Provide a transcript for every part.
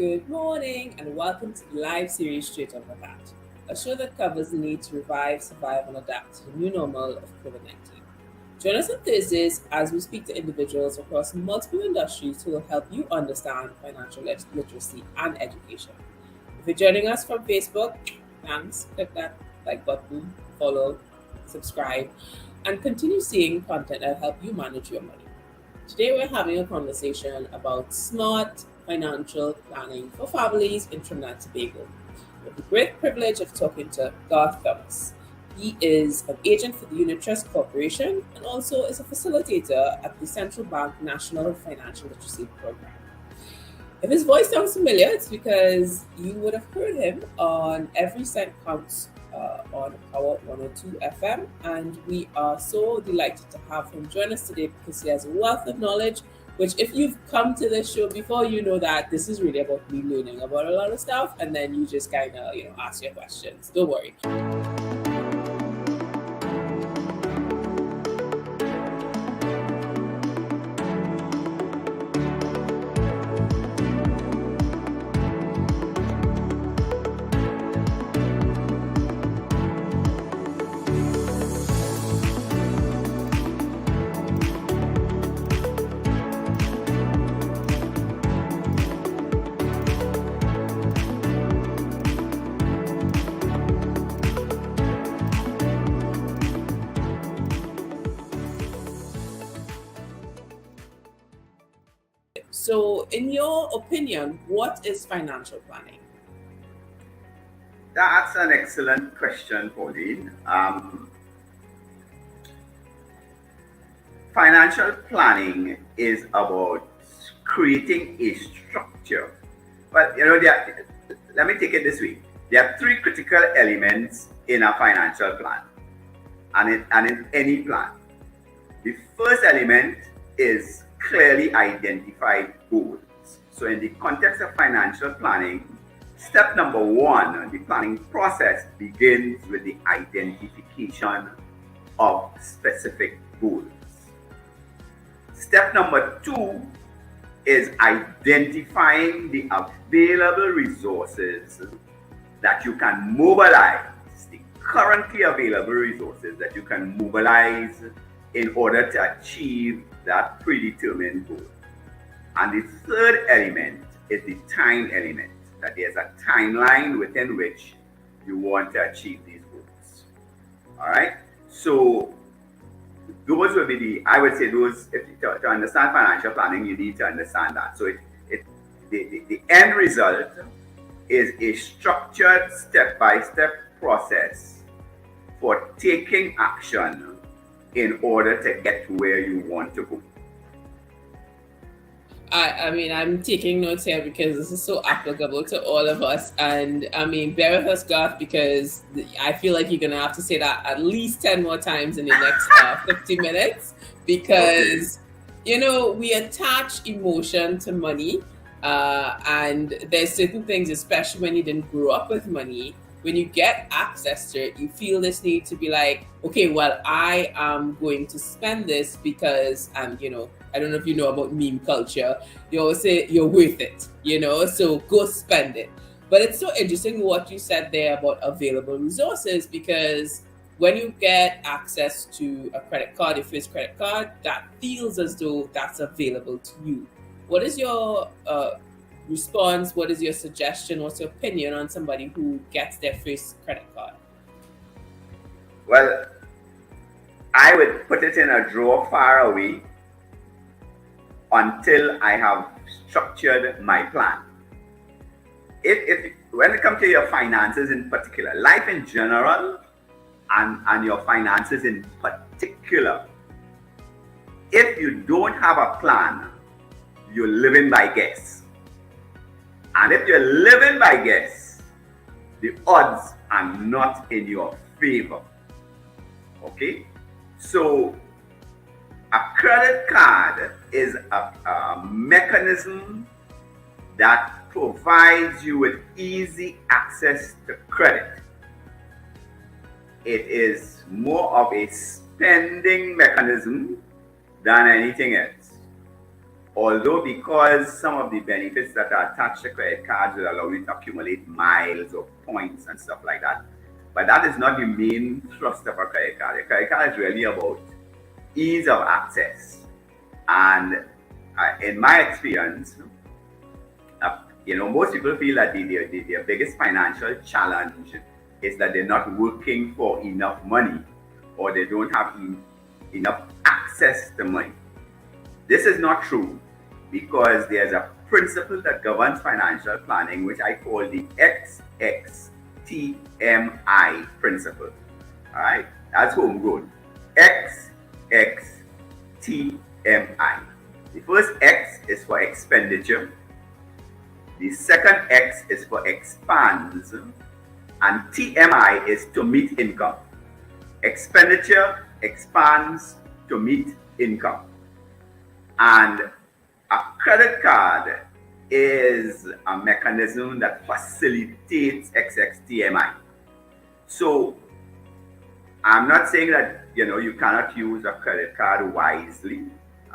Good morning and welcome to the live series Straight Off The BATT, a show that covers the need to revive, survive and adapt to the new normal of COVID-19. Join us on Thursdays as we speak to individuals across multiple industries who will help you understand financial literacy and education. If you're joining us from Facebook, thanks, click that like button, follow, subscribe, and continue seeing content that will help you manage your money. Today we're having a conversation about smart financial planning for families in Trinidad and Tobago. We have the great privilege of talking to Garth Thomas. He is an agent for the Richest Corporation and also is a facilitator at the Central Bank National Financial Literacy Program. If his voice sounds familiar, it's because you would have heard him on Every Cent Counts on Power 102 FM, and we are so delighted to have him join us today because he has a wealth of knowledge, which if you've come to this show before, you know that this is really about me learning about a lot of stuff, and then you just kind of, ask your questions. Don't worry. So, in your opinion, what is financial planning? That's an excellent question, Pauline. Financial planning is about creating a structure. But let me take it this way. There are three critical elements in a financial plan, and in any plan. The first element is clearly identified goals. So in the context of financial planning, step number one, the planning process begins with the identification of specific goals. Step number two is identifying the available resources that you can mobilize, the currently available resources that you can mobilize in order to achieve that predetermined goal. And the third element is the time element, that there's a timeline within which you want to achieve these goals. All right? So those will be to understand financial planning, you need to understand that. So the end result is a structured step-by-step process for taking action in order to get where you want to go. I mean, I'm taking notes here because this is so applicable to all of us. And I mean, bear with us, Garth, because I feel like you're going to have to say that at least 10 more times in the next 50 minutes because, we attach emotion to money. And there's certain things, especially when you didn't grow up with money, when you get access to it, you feel this need to be like, okay, well, I am going to spend this because, I don't know if you know about meme culture. You always say you're worth it, so go spend it. But it's so interesting what you said there about available resources, because when you get access to a credit card, your first credit card, that feels as though that's available to you. What is your response? What is your suggestion? What's your opinion on somebody who gets their first credit card? Well, I would put it in a drawer far away until I have structured my plan. If when it comes to your finances in particular, life in general and your finances in particular, if you don't have a plan, you're living by guess. And if you're living by guess, the odds are not in your favor. Okay? So a credit card is a mechanism that provides you with easy access to credit. It is more of a spending mechanism than anything else. although because some of the benefits that are attached to credit cards will allow you to accumulate miles or points and stuff like that, but that is not the main thrust of a credit card. A credit card is really about ease of access. And in my experience, most people feel that their biggest financial challenge is that they're not working for enough money, or they don't have enough access to money. This is not true, because there's a principle that governs financial planning, which I call the XXTMI principle. All right, that's homegrown. XXTMI. The first X is for expenditure. The second X is for expands. And TMI is to meet income. Expenditure, expands, to meet income. And a credit card is a mechanism that facilitates XXTMI. So I'm not saying that you cannot use a credit card wisely.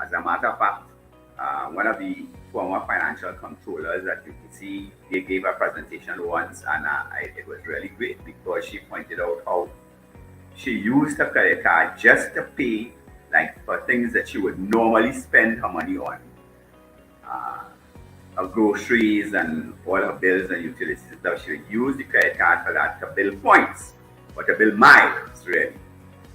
As a matter of fact, one of the former financial controllers that you can see, they gave a presentation once, and it was really great, because she pointed out how she used her credit card just to pay for things that she would normally spend her money on, her groceries and all her bills and utilities. So she would use the credit card for that, to build points, or to build miles, really.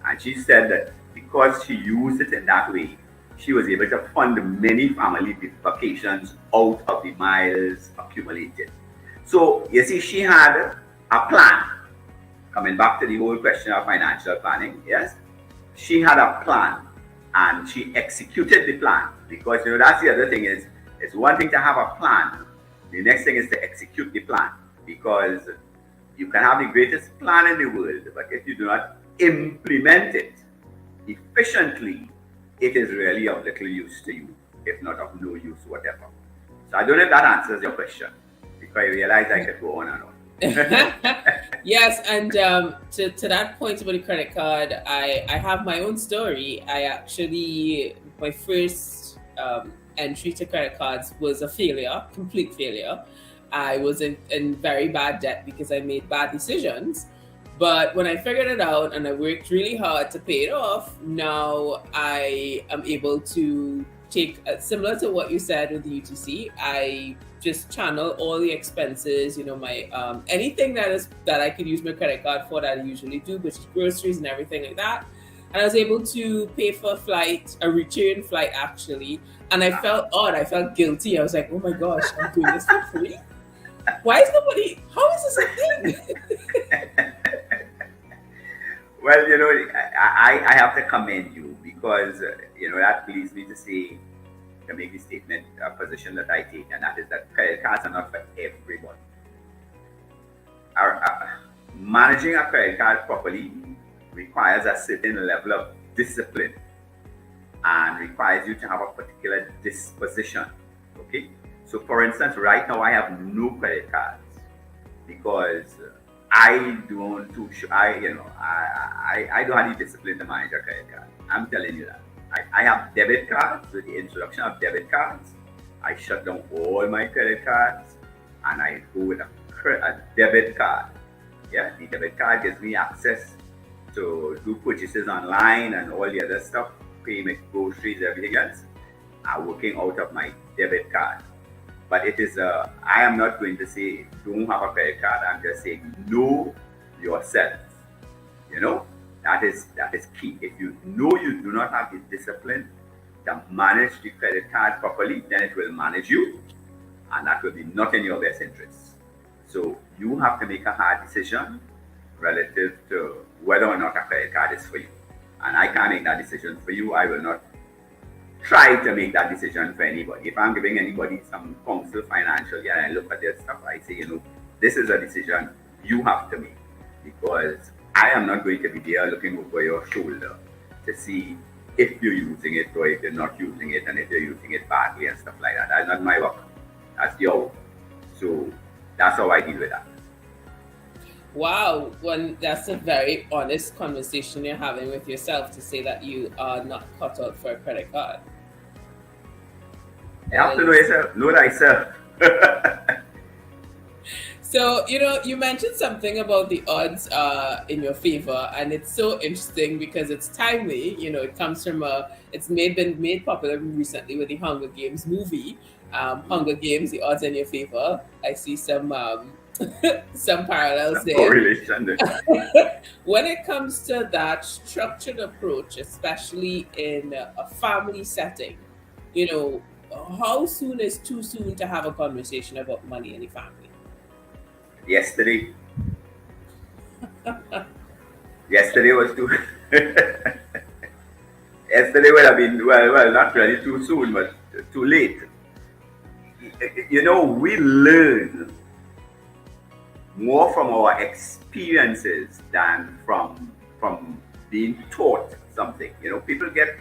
And she said that because she used it in that way, she was able to fund many family vacations out of the miles accumulated. So you see, she had a plan. Coming back to the whole question of financial planning, yes, she had a plan, and she executed the plan. Because that's the other thing, is it's one thing to have a plan. The next thing is to execute the plan, because you can have the greatest plan in the world, but if you do not implement it efficiently, it is really of little use to you, if not of no use whatever. So I don't know if that answers your question, because I realize I could go on and on. Yes, and to that point about the credit card, I have my own story. My first entry to credit cards was a failure, complete failure. I was in very bad debt because I made bad decisions. But when I figured it out and I worked really hard to pay it off, now I am able to take, similar to what you said with the UTC, I just channel all the expenses, my anything that I could use my credit card for, that I usually do, which is groceries and everything like that. And I was able to pay for a return flight actually. And I felt odd, I felt guilty. I was like, oh my gosh, I'm doing this for free? Why is nobody, how is this a thing? Well, I have to commend you, because, that leads me to make the statement, a position that I take, and that is that credit cards are not for everyone. Managing a credit card properly requires a certain level of discipline, and requires you to have a particular disposition. Okay? So, for instance, right now I have no credit cards, because I don't have the discipline to manage a credit card. I'm telling you that. I have debit cards. With the introduction of debit cards, I shut down all my credit cards, and I go with a debit card. Yeah, the debit card gives me access to do purchases online and all the other stuff, pay my groceries, everything else. I'm working out of my debit card. But it is I am not going to say don't have a credit card. I'm just saying know yourself. That is key. If you know you do not have the discipline to manage the credit card properly, then it will manage you, and that will be not in your best interest. So you have to make a hard decision relative to whether or not a credit card is for you. And I can't make that decision for you. I will not try to make that decision for anybody. If I'm giving anybody some counsel financially and I look at their stuff, I say, this is a decision you have to make, because I am not going to be there looking over your shoulder to see if you're using it or if you're not using it, and if you're using it badly and stuff like that. That's not my work. That's your work. So that's how I deal with that. Wow, that's a very honest conversation you're having with yourself, to say that you are not cut out for a credit card. You have to know yourself, know thyself. So, you mentioned something about the odds in your favor, and it's so interesting because it's timely. It comes from been made popular recently with the Hunger Games movie. Hunger Games, the odds in your favor. I see some some parallels there. Correlation there. When it comes to that structured approach, especially in a family setting, how soon is too soon to have a conversation about money in the family? Yesterday. Yesterday was too. Yesterday would have been well, not really too soon, but too late. We learn more from our experiences than from being taught something. People get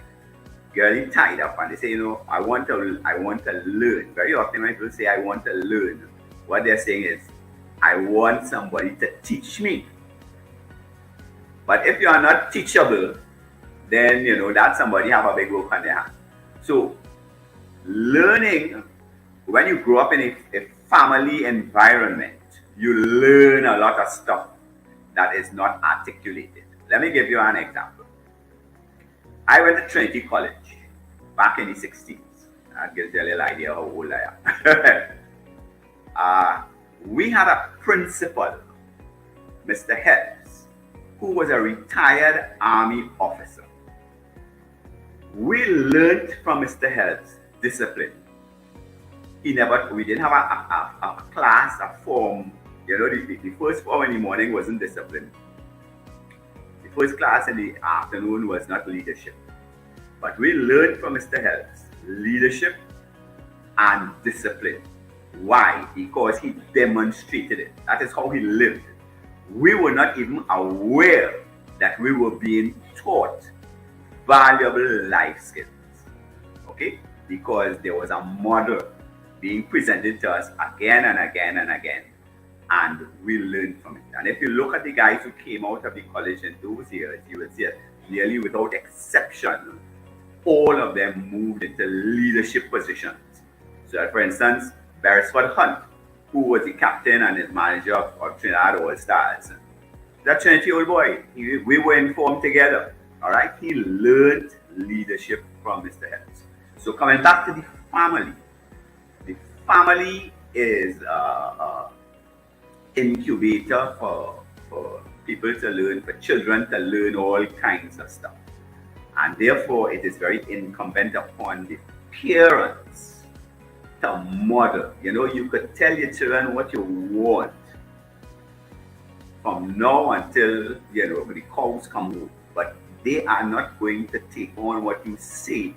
really tied up and they say, I want to learn. Very often when people say I want to learn, what they're saying is, I want somebody to teach me. But if you are not teachable, then that somebody have a big work on their hand. So learning, when you grow up in a family environment, you learn a lot of stuff that is not articulated. Let me give you an example. I went to Trinity College back in the 60s. That gives you a little idea how old I am. We had a principal, Mr. Helms, who was a retired Army officer. We learned from Mr. Helms discipline. We didn't have a class, a form. The first form in the morning wasn't discipline. The first class in the afternoon was not leadership. But we learned from Mr. Helms leadership and discipline. Why? Because he demonstrated it. That is how he lived. We were not even aware that we were being taught valuable life skills. Okay? Because there was a model being presented to us again and again and again. And we learned from it. And if you look at the guys who came out of the college in those years, you will see that nearly without exception, all of them moved into leadership positions. So, for instance, Beresford Hunt, who was the captain and his manager of Trinidad All Stars. That Trinity old boy, we were informed together. All right, he learned leadership from Mr. Helms. So coming back to the family is incubator for people to learn, for children to learn all kinds of stuff. And therefore, it is very incumbent upon the parents to model. You could tell your children what you want from now until the cows come home, but they are not going to take on what you say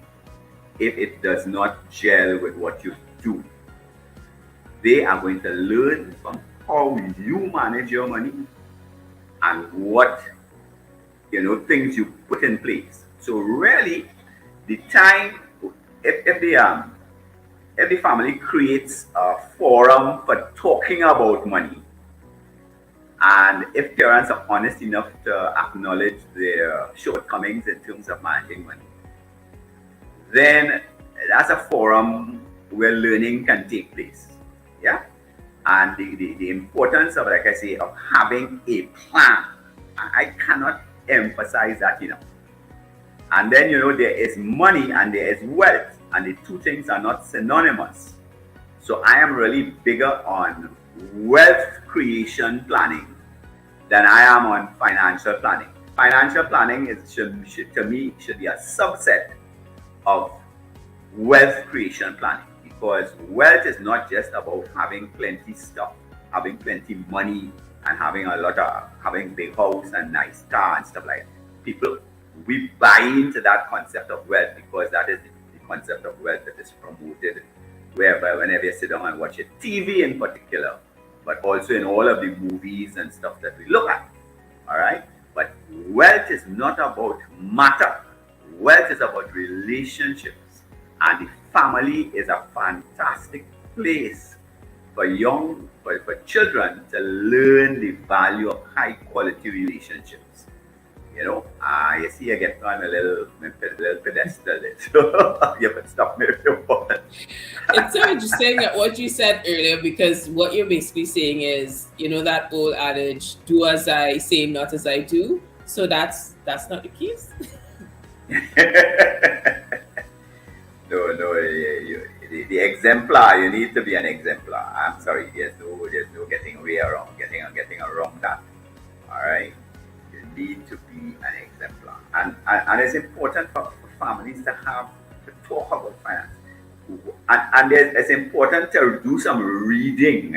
if it does not gel with what you do. They are going to learn from how you manage your money and what things you put in place. So really, the time if the family creates a forum for talking about money, and if parents are honest enough to acknowledge their shortcomings in terms of managing money, then that's a forum where learning can take place. Yeah? And the importance of, like I say, of having a plan. I cannot emphasize that enough. And then, there is money and there is wealth, and the two things are not synonymous. So I am really bigger on wealth creation planning than I am on financial planning. Financial planning to me should be a subset of wealth creation planning, because wealth is not just about having plenty stuff, having plenty money, and having big house and nice car and stuff like that. We buy into that concept of wealth because that is the concept of wealth that is promoted whenever you sit down and watch it, TV in particular, but also in all of the movies and stuff that we look at. All right? But wealth is not about matter. Wealth is about relationships. And the family is a fantastic place for children to learn the value of high quality relationships. You know, you see, you get on a little pedestal there. So you can stop me if you want. It's so interesting that what you said earlier, because what you're basically saying is, you know, that old adage, do as I say, not as I do. So that's not the case. No, the exemplar, you need to be an exemplar. I'm sorry, there's no getting away around, getting around that. All right, you need to be an exemplar, and it's important for families to have to talk about finance, and it's important to do some reading.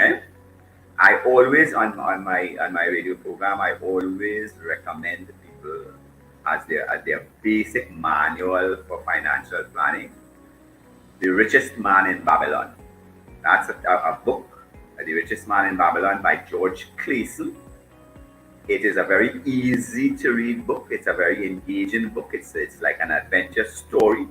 I always on my radio program, I always recommend people as their basic manual for financial planning, The Richest Man in Babylon. That's a book, The Richest Man in Babylon by George Clason. It is a very easy to read book. It's a very engaging book. It's like an adventure story,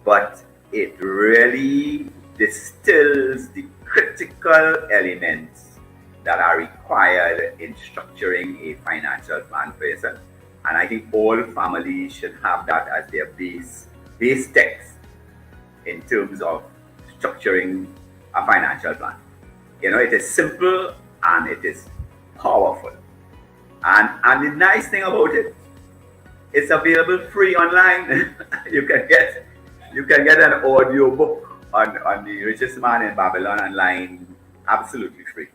but it really distills the critical elements that are required in structuring a financial plan for yourself. And I think all families should have that as their base text in terms of structuring a financial plan. You know, it is simple and it is powerful. And the nice thing about it, it's available free online. you can get an audio book on The Richest Man in Babylon online absolutely free.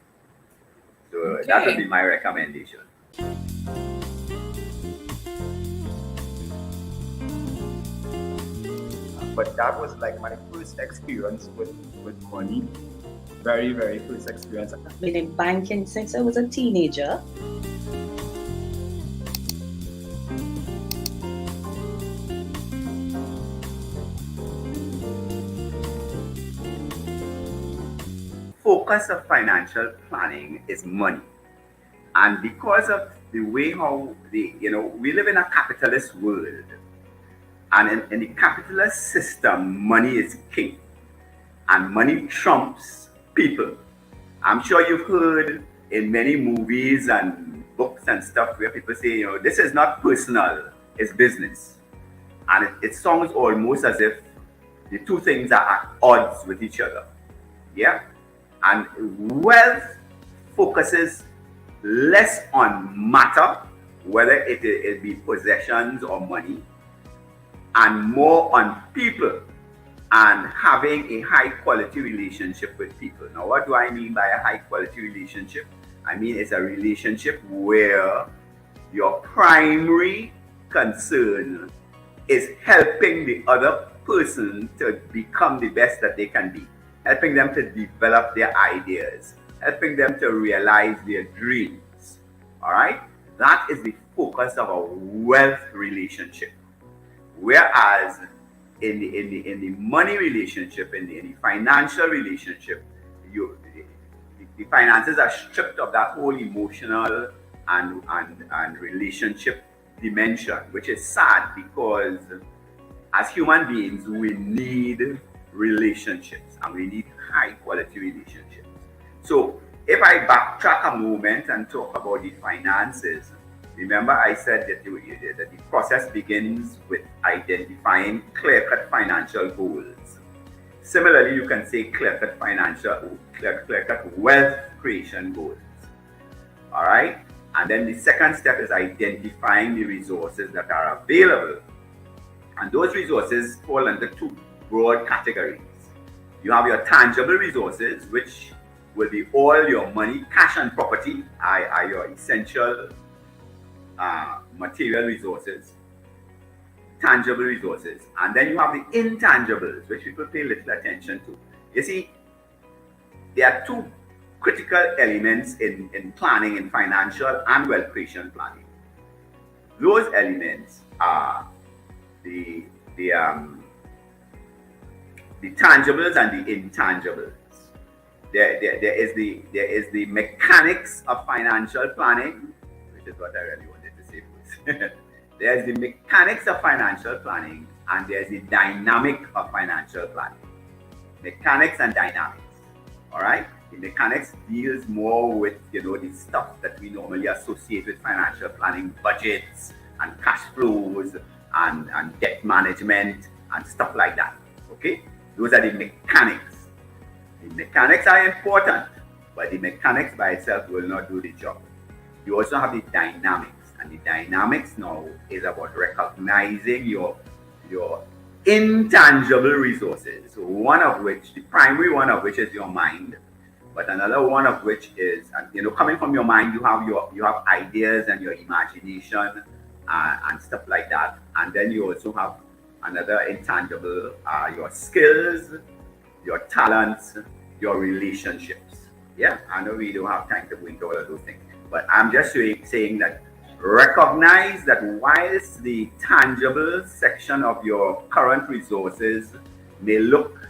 So Okay. that would be my recommendation. But that was like my first experience with money. Very, very first experience. I've been in banking since I was a teenager. Focus of financial planning is money. And because of the way how we live in a capitalist world, and in the capitalist system, money is king, and money trumps people. I'm sure you've heard in many movies and books and stuff where people say, this is not personal, it's business. And it sounds almost as if the two things are at odds with each other. Yeah? And wealth focuses less on matter, whether it be possessions or money, and more on people and having a high quality relationship with people. Now, what do I mean by a high quality relationship? I mean, it's a relationship where your primary concern is helping the other person to become the best that they can be, helping them to develop their ideas, helping them to realize their dreams. All right? That is the focus of a wealth relationship. Whereas in the money relationship, in the financial relationship, the finances are stripped of that whole emotional and relationship dimension, which is sad because as human beings, we need relationships and we need high quality relationships. So if I backtrack a moment and talk about the finances, remember I said that the process begins with identifying clear-cut financial goals. Similarly, you can say clear-cut wealth creation goals. All right? And then the second step is identifying the resources that are available. And those resources fall under two broad categories. You have your tangible resources, which will be all your money, cash and property are your essential material resources, tangible resources. And then you have the intangibles, which people pay little attention to. You see, there are two critical elements in planning, in financial and wealth creation planning. Those elements are the tangibles and the intangibles. There is the mechanics of financial planning, which is what I really wanted to say first. There's the mechanics of financial planning and there's the dynamic of financial planning. Mechanics and dynamics. All right? The mechanics deals more with the stuff that we normally associate with financial planning, budgets, and cash flows and debt management and stuff like that. Okay? Those are the mechanics. The mechanics are important, but the mechanics by itself will not do the job. You also have the dynamics, and the dynamics now is about recognizing your intangible resources. So one of which, the primary one of which is your mind, but another one of which is, coming from your mind, you have ideas and your imagination and stuff like that. And then you also have another intangible, your skills, your talents, your relationships. Yeah, I know we don't have time to go into all of those things, but I'm just saying that recognize that whilst the tangible section of your current resources may look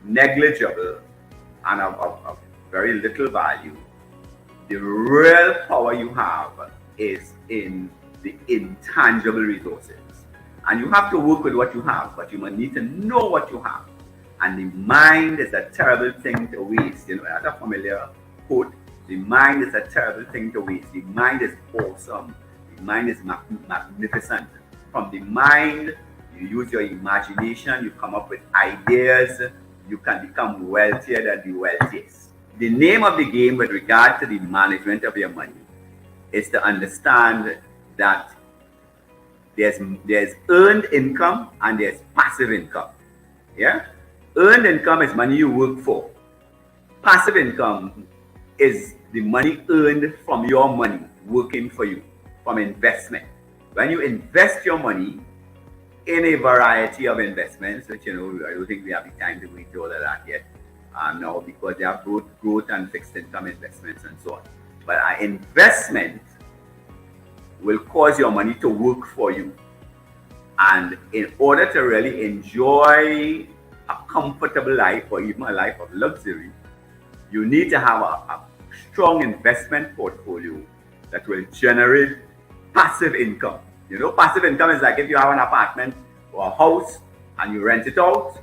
negligible and of very little value, the real power you have is in the intangible resources. And you have to work with what you have, but you must need to know what you have. And the mind is a terrible thing to waste. That's a familiar quote. The mind is a terrible thing to waste. The mind is awesome. The mind is magnificent. From the mind, you use your imagination, you come up with ideas, you can become wealthier than the wealthiest. The name of the game with regard to the management of your money is to understand that there's earned income and there's passive income. Yeah? Earned income is money you work for. Passive income is the money earned from your money working for you, from investment. When you invest your money in a variety of investments, which I don't think we have the time to go into all of that yet now, because they have growth and fixed income investments and so on. But an investment will cause your money to work for you. And in order to really enjoy a comfortable life or even a life of luxury, you need to have a strong investment portfolio that will generate passive income. Passive income is like if you have an apartment or a house and you rent it out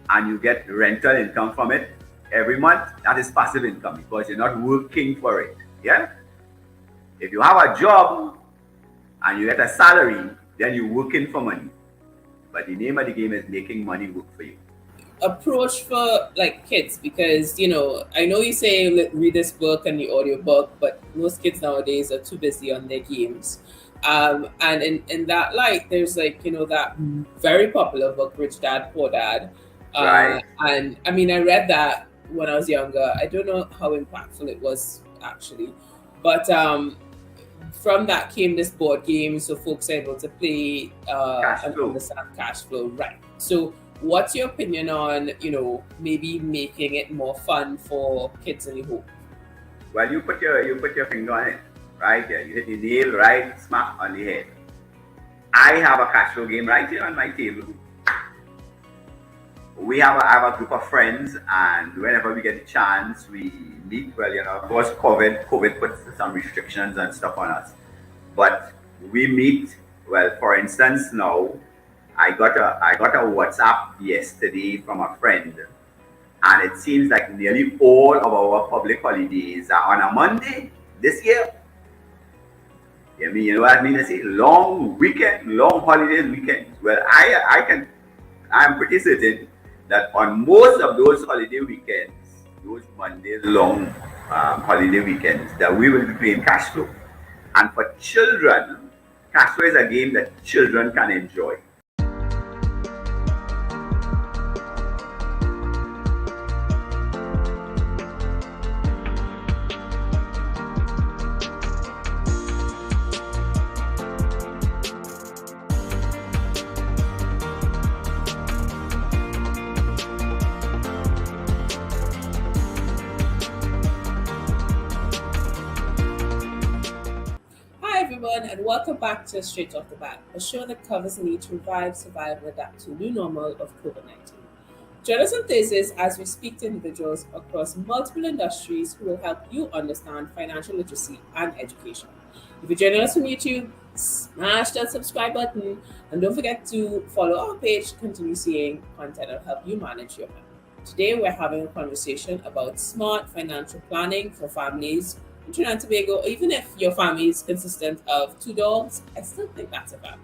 and you get rental income from it every month. That is passive income because you're not working for it. Yeah? If you have a job and you get a salary, then you're working for money. But the name of the game is making money work for you. Approach for like kids, because I know you say read this book and the audiobook, but most kids nowadays are too busy on their games. And in that light, there's that very popular book, Rich Dad Poor Dad. Right. And I mean, I read that when I was younger. I don't know how impactful it was actually, but from that came this board game, so folks are able to play and understand cash flow. Right. So what's your opinion on, maybe making it more fun for kids in the home? Well, you put your finger on it, right there. You hit the nail right smack on the head. I have a cash flow game right here on my table. I have a group of friends, and whenever we get a chance, we meet. Well, of course, COVID puts some restrictions and stuff on us, but we meet. Well, for instance, now I got a WhatsApp yesterday from a friend, and it seems like nearly all of our public holidays are on a Monday this year. You know what I mean? I say long holidays weekends. Well, I'm pretty certain that on most of those holiday weekends, those Mondays long holiday weekends, that we will be playing cash flow. And for children, cash flow is a game that children can enjoy. And welcome back to Straight Off The BATT, a show that covers the need to revive, survive, and adapt to the new normal of COVID-19. Join us on Thursdays as we speak to individuals across multiple industries who will help you understand financial literacy and education. If you're joining us from YouTube, smash that subscribe button, and don't forget to follow our page to continue seeing content that will help you manage your money. Today, we're having a conversation about smart financial planning for families in Trinidad and Tobago, even if your family is consistent of 2 dogs, I still think that's a family.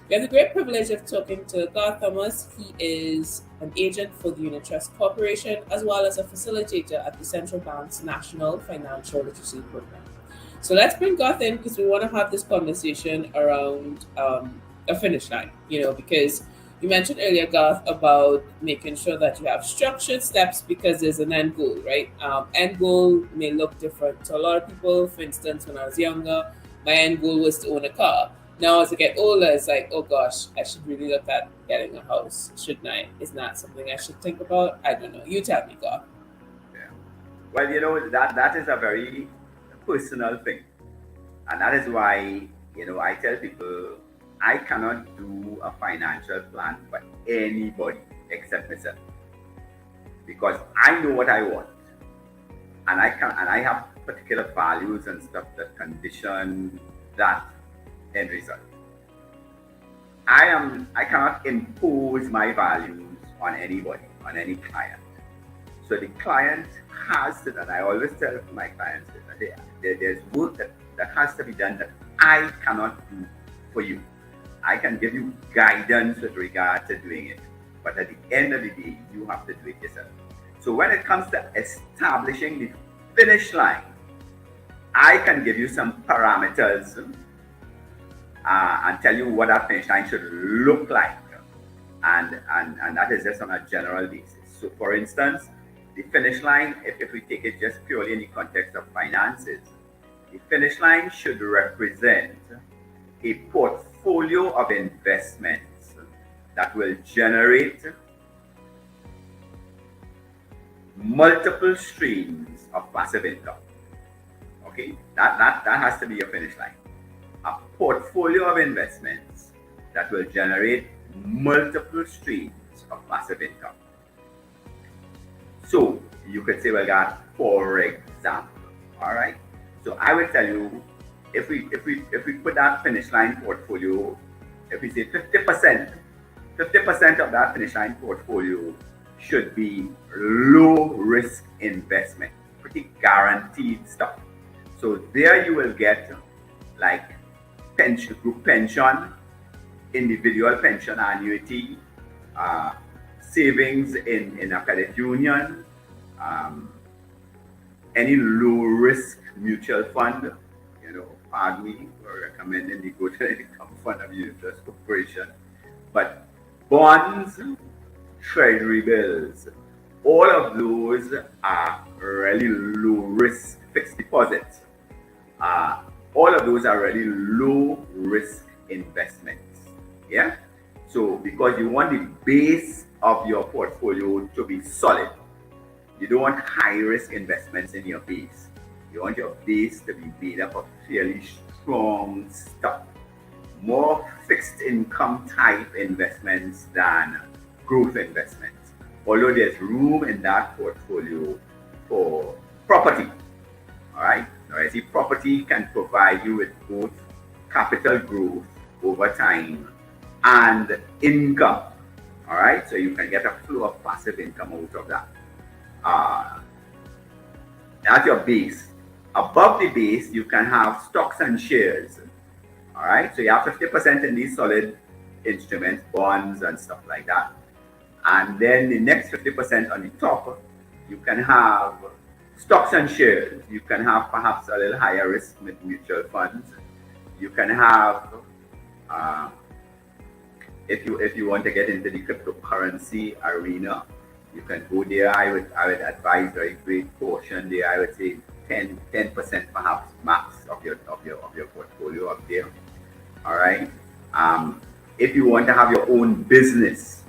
We have the great privilege of talking to Garth Thomas. He is an agent for the Unit Trust Corporation, as well as a facilitator at the Central Bank's National Financial Literacy Program. So let's bring Garth in because we want to have this conversation around a finish line, because you mentioned earlier, Garth, about making sure that you have structured steps because there's an end goal, right? End goal may look different to a lot of people. For instance, when I was younger, my end goal was to own a car. Now, as I get older, it's like, oh gosh, I should really look at getting a house, shouldn't I? Isn't that something I should think about? I don't know. You tell me, Garth. Yeah. Well, that is a very personal thing. And that is why, I tell people I cannot do a financial plan for anybody except myself. Because I know what I want. And I have particular values and stuff that condition that end result. I cannot impose my values on anybody, on any client. So the client has to, and I always tell my clients that there's work that has to be done that I cannot do for you. I can give you guidance with regard to doing it, but at the end of the day, you have to do it yourself. So when it comes to establishing the finish line, I can give you some parameters and tell you what that finish line should look like, and that is just on a general basis. So for instance, the finish line, if we take it just purely in the context of finances, the finish line should represent a portfolio of investments that will generate multiple streams of passive income. Okay, that has to be your finish line. A portfolio of investments that will generate multiple streams of passive income. So you could say, well, God, for example, all right. So I will tell you, if we put that finish line portfolio, if we say 50% of that finish line portfolio should be low risk investment, pretty guaranteed stuff. So there you will get like pension, group pension, individual pension annuity, savings in a credit union, any low risk mutual fund, pardon me for recommending the go to the income fund of Unit Trust Corporation, but bonds, treasury bills, all of those are really low risk fixed deposits. All of those are really low risk investments. Yeah. So because you want the base of your portfolio to be solid, you don't want high risk investments in your base. You want your base to be made up of fairly strong stuff, more fixed income type investments than growth investments. Although there's room in that portfolio for property. All right. Now, I see property can provide you with both capital growth over time and income. All right. So you can get a flow of passive income out of that. That's your base. Above the base, you can have stocks and shares. All right. So you have 50% in these solid instruments, bonds and stuff like that. And then the next 50% on the top, you can have stocks and shares. You can have perhaps a little higher risk with mutual funds. You can have, if you want to get into the cryptocurrency arena, you can go there. I would advise very great portion there. I would say 10% perhaps max of your portfolio up there. All right. If you want to have your own business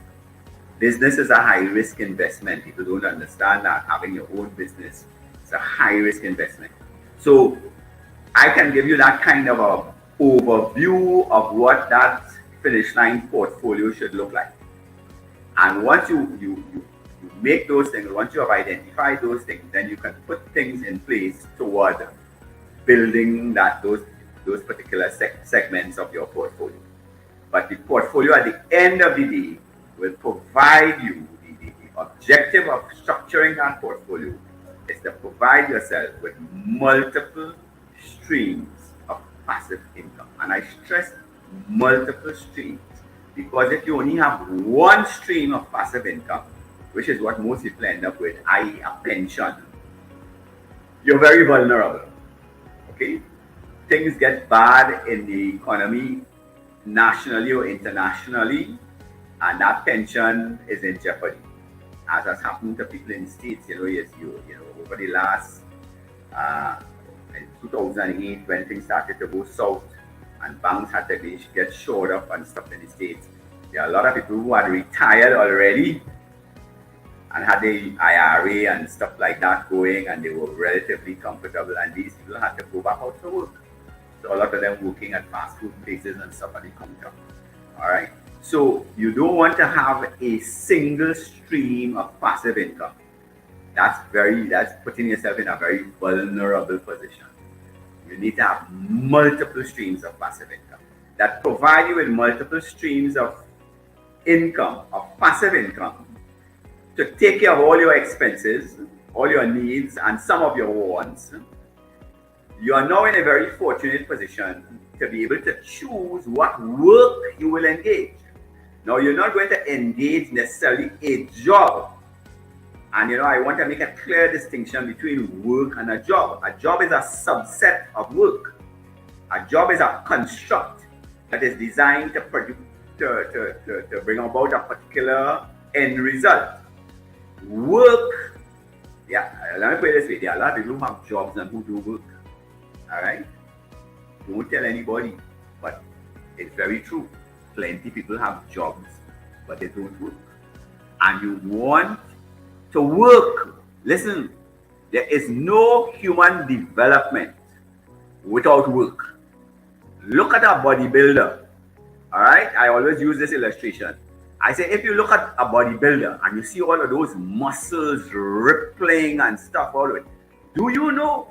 is a high risk investment. People don't understand that having your own business is a high risk investment. So I can give you that kind of a overview of what that finish line portfolio should look like. And once you make those things, once you have identified those things, then you can put things in place toward building those particular segments of your portfolio. But the portfolio at the end of the day will provide you the objective of structuring that portfolio is is to provide yourself with multiple streams of passive income. And I stress multiple streams, because if you only have one stream of passive income, which is what most people end up with, i.e. a pension, you're very vulnerable. Okay? Things get bad in the economy, nationally or internationally, and that pension is in jeopardy. As has happened to people in the States, over the last, in 2008, when things started to go south and banks had to get shored up and stuff in the States, there are a lot of people who had retired already and had the IRA and stuff like that going, and they were relatively comfortable, and these people had to go back out to work. So a lot of them working at fast food places and stuff at the counter. All right. So you don't want to have a single stream of passive income. That's putting yourself in a very vulnerable position. You need to have multiple streams of passive income that provide you with multiple streams of income, of passive income, to take care of all your expenses, all your needs, and some of your wants. You are now in a very fortunate position to be able to choose what work you will engage. Now, you're not going to engage necessarily a job. And I want to make a clear distinction between work and a job. A job is a subset of work. A job is a construct that is designed to produce, to bring about a particular end result. Work, let me put it this way, there are a lot of people who have jobs and who do work. All right? Don't tell anybody, but it's very true. Plenty of people have jobs, but they don't work. And you want to work. Listen, there is no human development without work. Look at a bodybuilder. All right? I always use this illustration. I say, if you look at a bodybuilder and you see all of those muscles rippling and stuff all of it, do you know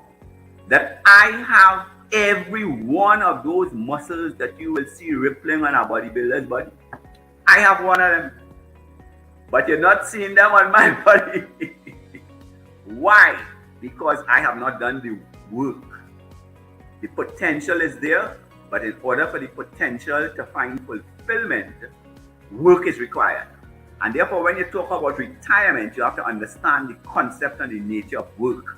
that I have every one of those muscles that you will see rippling on a bodybuilder's body? I have one of them, but you're not seeing them on my body. Why? Because I have not done the work. The potential is there, but in order for the potential to find fulfillment, work is required. And therefore, when you talk about retirement, you have to understand the concept and the nature of work.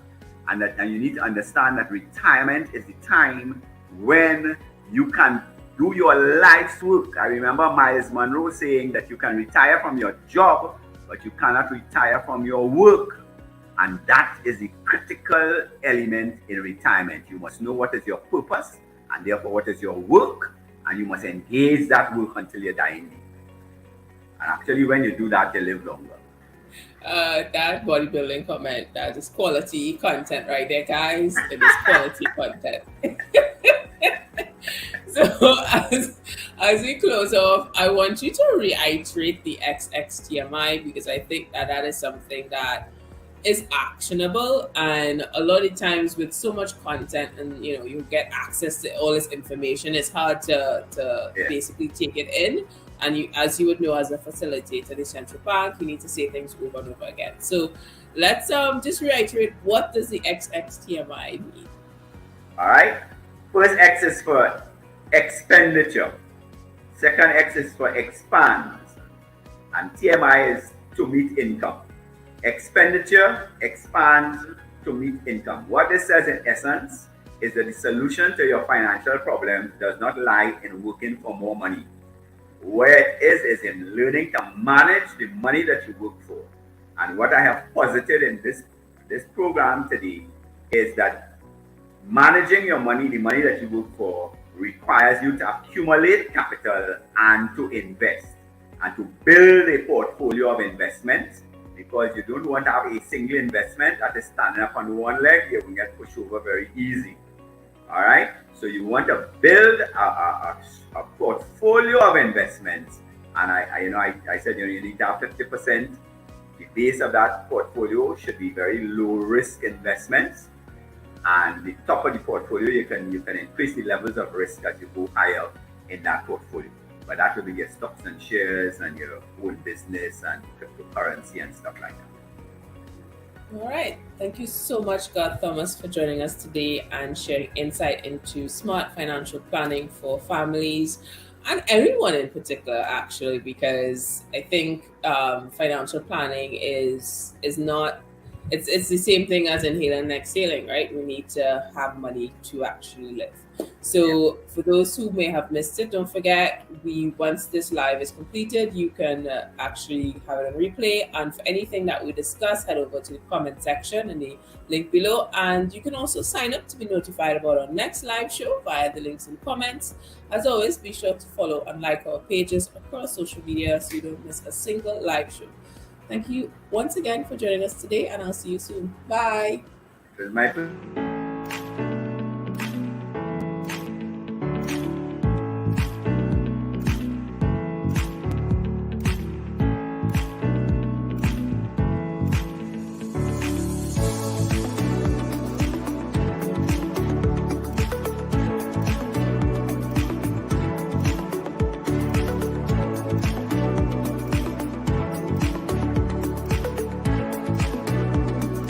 And you need to understand that retirement is the time when you can do your life's work. I remember Miles Monroe saying that you can retire from your job, but you cannot retire from your work. And that is the critical element in retirement. You must know what is your purpose, and therefore what is your work, and you must engage that work until you're dying. And actually, when you do that, you live longer. That bodybuilding comment, that is quality content right there, guys. It is quality content. So as we close off, I want you to reiterate the XXTMI, because I think that is something that is actionable, and a lot of times with so much content and you get access to all this information, it's hard to basically take it in. And as you would know, as a facilitator, the central bank, you need to say things over and over again. So let's just reiterate, what does the XXTMI mean? All right. First X is for expenditure. Second X is for expands. And TMI is to meet income. Expenditure expands to meet income. What this says in essence is that the solution to your financial problem does not lie in working for more money. Where it is in learning to manage the money that you work for. And what I have posited in this program today is that managing your money, the money that you work for, requires you to accumulate capital and to invest and to build a portfolio of investments, because you don't want to have a single investment that is standing up on one leg. You will get pushed over very easy. All right. So you want to build a portfolio of investments, and I said you need to have 50%. The base of that portfolio should be very low risk investments, and the top of the portfolio you can increase the levels of risk as you go higher in that portfolio. But that will be your stocks and shares and your own business and cryptocurrency and stuff like that. All right. Thank you so much, Garth Thomas, for joining us today and sharing insight into smart financial planning for families and everyone in particular, actually, because I think financial planning is not it's the same thing as inhaling and exhaling, right? We need to have money to actually live. So for those who may have missed it, don't forget we once this live is completed, you can actually have it on replay. And for anything that we discuss, head over to the comment section in the link below. And you can also sign up to be notified about our next live show via the links in the comments. As always, be sure to follow and like our pages across social media so you don't miss a single live show. Thank you once again for joining us today, and I'll see you soon. Bye. It was my pleasure.